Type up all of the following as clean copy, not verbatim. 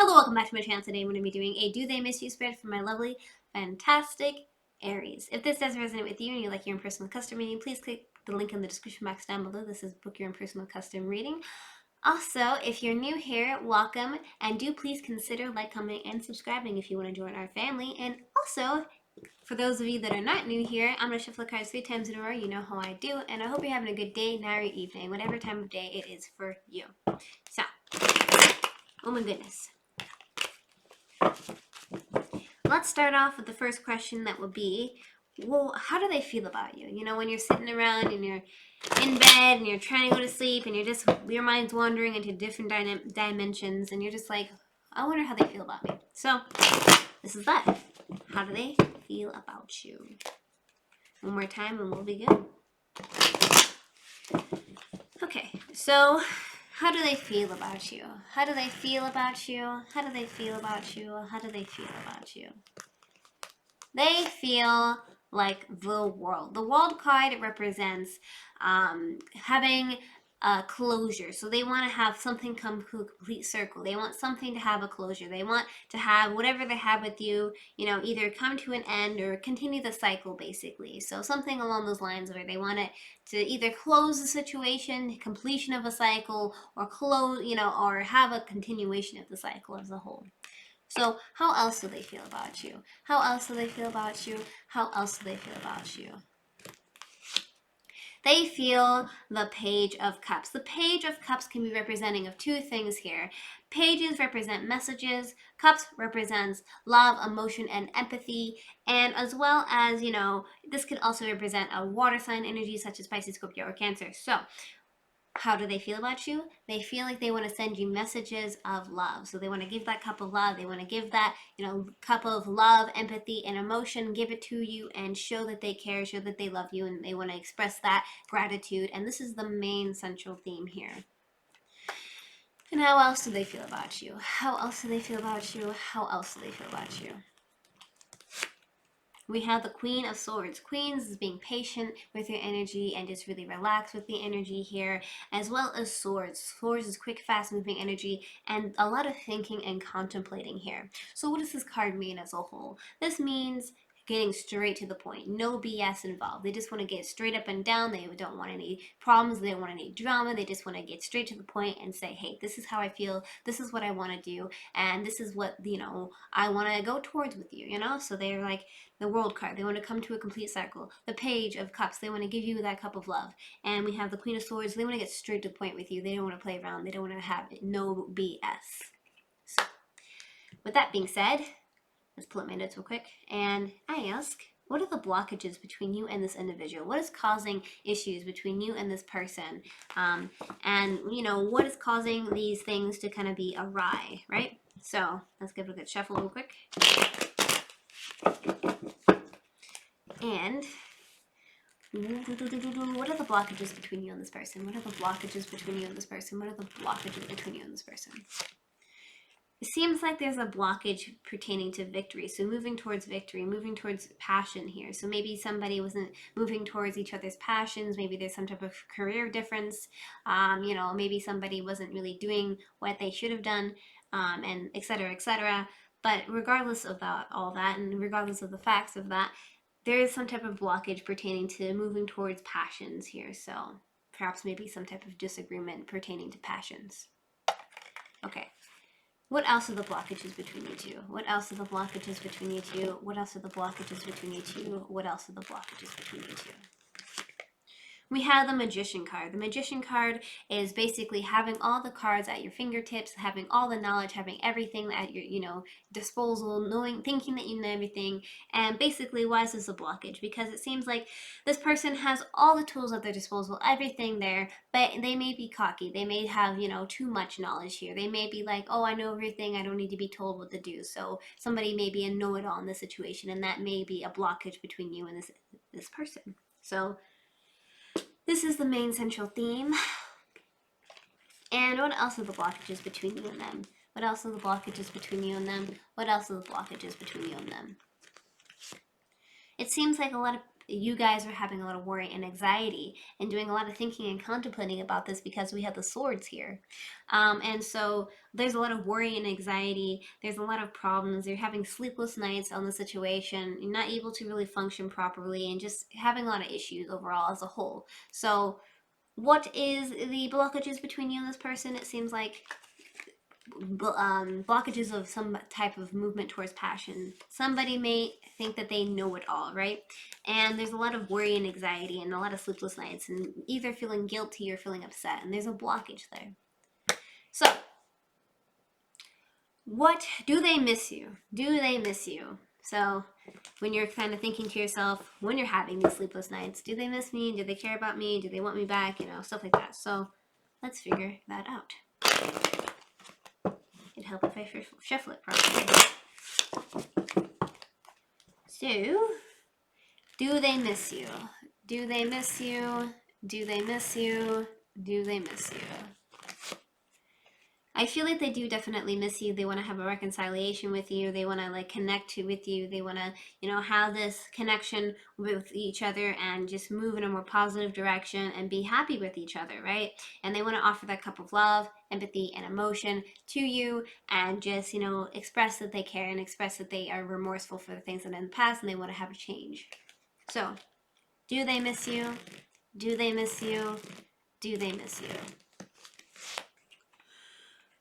Hello, welcome back to my channel. Today I'm going to be doing a Do They Miss You spread for my lovely, fantastic Aries. If this does resonate with you and you like your own personal custom reading, please click the link in the description box down below. This is Book Your Own Personal Custom Reading. Also, if you're new here, welcome, and do please consider like, commenting, and subscribing if you want to join our family. And also, for those of you that are not new here, I'm going to shuffle the cards 3 times in a row. You know how I do, and I hope you're having a good day, night, or evening, whatever time of day it is for you. So, oh my goodness. Let's start off with the first question that would be, well, how do they feel about you? You know, when you're sitting around and you're in bed and you're trying to go to sleep and you're just, your mind's wandering into different dimensions and you're just like, I wonder how they feel about me. So, this is that. How do they feel about you? One more time and we'll begin. Okay, so how do they feel about you? How do they feel about you? How do they feel about you? How do they feel about you? They feel like the world. The world card represents having a closure. So they want to have something come to a complete circle. They want something to have a closure. They want to have whatever they have with you, you know, either come to an end or continue the cycle, basically. So something along those lines where they want it to either close the situation, completion of a cycle, or close, you know, or have a continuation of the cycle as a whole. So how else do they feel about you? How else do they feel about you? How else do they feel about you? They feel the Page of Cups. The Page of Cups can be representing of two things here. Pages represent messages. Cups represents love, emotion, and empathy. And as well as, you know, this could also represent a water sign energy such as Pisces, Scorpio, or Cancer. So how do they feel about you? They feel like they want to send you messages of love. So they want to give that cup of love. They want to give that, you know, cup of love, empathy, and emotion, give it to you and show that they care, show that they love you, and they want to express that gratitude. And this is the main central theme here. And how else do they feel about you? How else do they feel about you? How else do they feel about you? We have the Queen of Swords. Queens is being patient with your energy and just really relax with the energy here, as well as Swords. Swords is quick, fast moving energy and a lot of thinking and contemplating here. So what does this card mean as a whole? This means getting straight to the point. No BS involved. They just want to get straight up and down. They don't want any problems. They don't want any drama. They just want to get straight to the point and say, hey, this is how I feel. This is what I want to do. And this is what, you know, I want to go towards with you, you know? So they're like the World card. They want to come to a complete cycle. The Page of Cups. They want to give you that cup of love. And we have the Queen of Swords. They want to get straight to the point with you. They don't want to play around. They don't want to have no BS. So, with that being said, let's pull up my notes real quick, and I ask, what are the blockages between you and this individual? What is causing issues between you and this person? And, you know, what is causing these things to kind of be awry, right? So let's give it a good shuffle real quick. And what are the blockages between you and this person? What are the blockages between you and this person? What are the blockages between you and this person? It seems like there's a blockage pertaining to victory. So moving towards victory, moving towards passion here. So maybe somebody wasn't moving towards each other's passions. Maybe there's some type of career difference. You know, maybe somebody wasn't really doing what they should have done, and et cetera, et cetera. But regardless of that, all that, and regardless of the facts of that, there is some type of blockage pertaining to moving towards passions here. So perhaps maybe some type of disagreement pertaining to passions. Okay. What else are the blockages between you two? What else are the blockages between you two? What else are the blockages between you two? What else are the blockages between you two? We have the Magician card. The Magician card is basically having all the cards at your fingertips, having all the knowledge, having everything at your, you know, disposal, knowing, thinking that you know everything. And basically, why is this a blockage? Because it seems like this person has all the tools at their disposal, everything there, but they may be cocky. They may have, you know, too much knowledge here. They may be like, oh, I know everything. I don't need to be told what to do. So somebody may be a know-it-all in this situation, and that may be a blockage between you and this person. So this is the main central theme. And what else are the blockages between you and them? What else are the blockages between you and them? What else are the blockages between you and them? It seems like a lot of you guys are having a lot of worry and anxiety and doing a lot of thinking and contemplating about this because we have the swords here. And so there's a lot of worry and anxiety. There's a lot of problems. You're having sleepless nights on the situation. You're not able to really function properly and just having a lot of issues overall as a whole. So what is the blockages between you and this person? It seems like blockages of some type of movement towards passion. Somebody may think that they know it all, right? And there's a lot of worry and anxiety and a lot of sleepless nights and either feeling guilty or feeling upset, and there's a blockage there. So, what do they miss you? Do they miss you? So, when you're kind of thinking to yourself, when you're having these sleepless nights, do they miss me? Do they care about me? Do they want me back? You know, stuff like that. So, let's figure that out. It'd help if I shuffle it properly. So, do they miss you? Do they miss you? Do they miss you? Do they miss you? I feel like they do definitely miss you. They want to have a reconciliation with you. They want to like connect with you. They want to, you know, have this connection with each other and just move in a more positive direction and be happy with each other, right? And they want to offer that cup of love, empathy, and emotion to you and just, you know, express that they care and express that they are remorseful for the things that in the past and they want to have a change. So, do they miss you? Do they miss you? Do they miss you?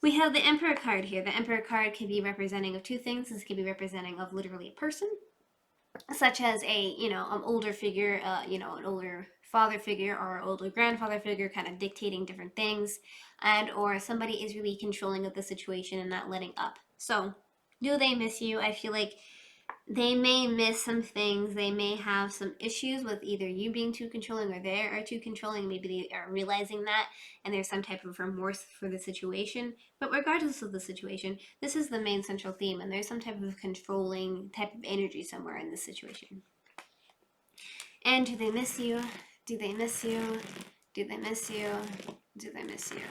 We have the Emperor card here. The Emperor card can be representing of two things. This can be representing of literally a person, such as a, you know, an older figure, you know, an older father figure or an older grandfather figure kind of dictating different things, and or somebody is really controlling of the situation and not letting up. So, do they miss you? I feel like they may miss some things. They may have some issues with either you being too controlling or they are too controlling. Maybe they are realizing that and there's some type of remorse for the situation. But regardless of the situation, this is the main central theme and there's some type of controlling type of energy somewhere in this situation. And do they miss you? Do they miss you? Do they miss you? Do they miss you?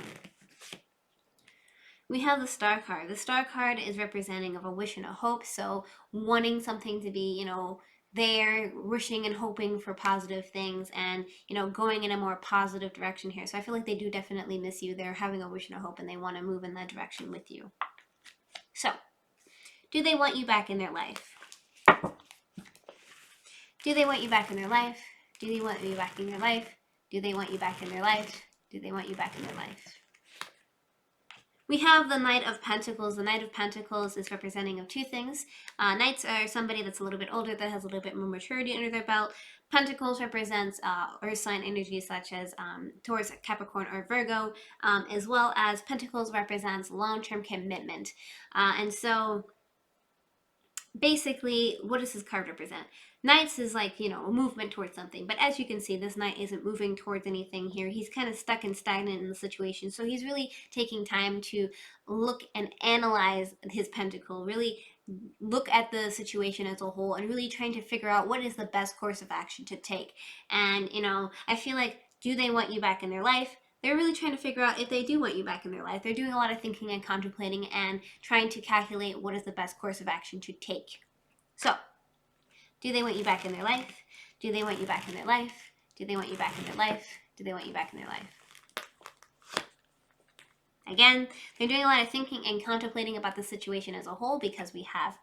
We have the Star card. The Star card is representing of a wish and a hope. So wanting something to be, you know, there, wishing and hoping for positive things and, you know, going in a more positive direction here. So I feel like they do definitely miss you. They're having a wish and a hope and they want to move in that direction with you. So, do they want you back in their life? Do they want you back in their life? Do they want you back in their life? Do they want you back in their life? Do they want you back in their life? We have the Knight of Pentacles. The Knight of Pentacles is representing of two things. Knights are somebody that's a little bit older, that has a little bit more maturity under their belt. Pentacles represents earth sign energy such as Taurus, Capricorn, or Virgo, as well as Pentacles represents long-term commitment. And so basically, what does this card represent? Knights is like, you know, a movement towards something. But as you can see, this knight isn't moving towards anything here. He's kind of stuck and stagnant in the situation. So he's really taking time to look and analyze his pentacle, really look at the situation as a whole and really trying to figure out what is the best course of action to take. And, you know, I feel like, do they want you back in their life? They're really trying to figure out if they do want you back in their life. They're doing a lot of thinking and contemplating and trying to calculate what is the best course of action to take. So, do they want you back in their life? Do they want you back in their life? Do they want you back in their life? Do they want you back in their life? Again, they're doing a lot of thinking and contemplating about the situation as a whole because we have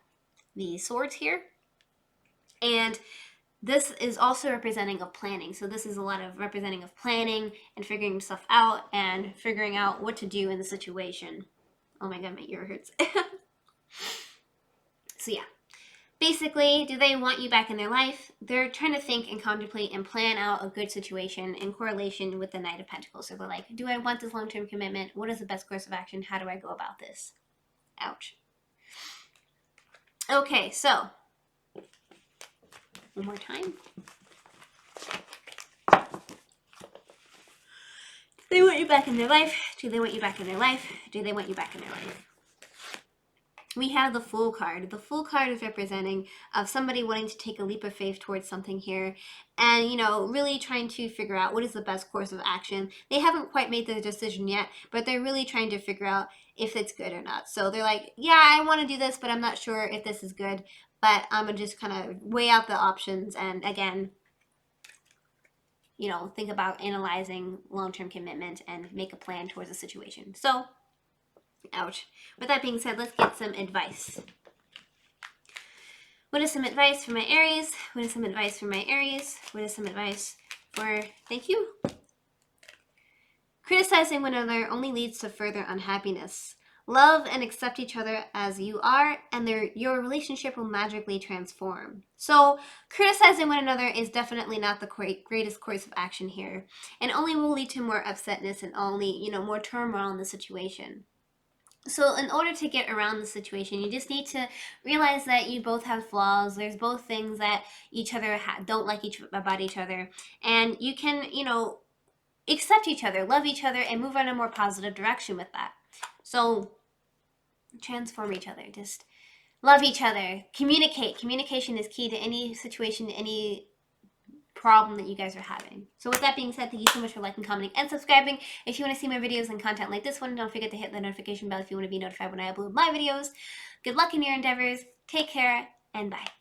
the swords here. And this is also representing of planning. So this is a lot of representing of planning and figuring stuff out and figuring out what to do in the situation. Oh my god, my ear hurts. So yeah. Basically, do they want you back in their life? They're trying to think and contemplate and plan out a good situation in correlation with the Knight of Pentacles. So they're like, do I want this long-term commitment? What is the best course of action? How do I go about this? Ouch. Okay, so one more time. Do they want you back in their life? Do they want you back in their life? Do they want you back in their life? We have the Fool card. The Fool card is representing of somebody wanting to take a leap of faith towards something here and, you know, really trying to figure out what is the best course of action. They haven't quite made the decision yet, but they're really trying to figure out if it's good or not. So they're like, yeah, I want to do this, but I'm not sure if this is good, but I'm going to just kind of weigh out the options. And again, you know, think about analyzing long-term commitment and make a plan towards a situation. So, ouch. With that being said, let's get some advice. What is some advice for my Aries? What is some advice for my Aries? What is some advice for, thank you. Criticizing one another only leads to further unhappiness. Love and accept each other as you are, and your relationship will magically transform. So, criticizing one another is definitely not the greatest course of action here, and only will lead to more upsetness and only, you know, more turmoil in the situation. So in order to get around the situation, you just need to realize that you both have flaws. There's both things that each other don't like about each other, and you can, you know, accept each other, love each other, and move in a more positive direction with that. So transform each other. Just love each other. Communicate. Communication is key to any situation, any problem that you guys are having. So with that being said, thank you so much for liking, commenting, and subscribing. If you want to see more videos and content like this one, don't forget to hit the notification bell if you want to be notified when I upload my videos. Good luck in your endeavors. Take care, and bye.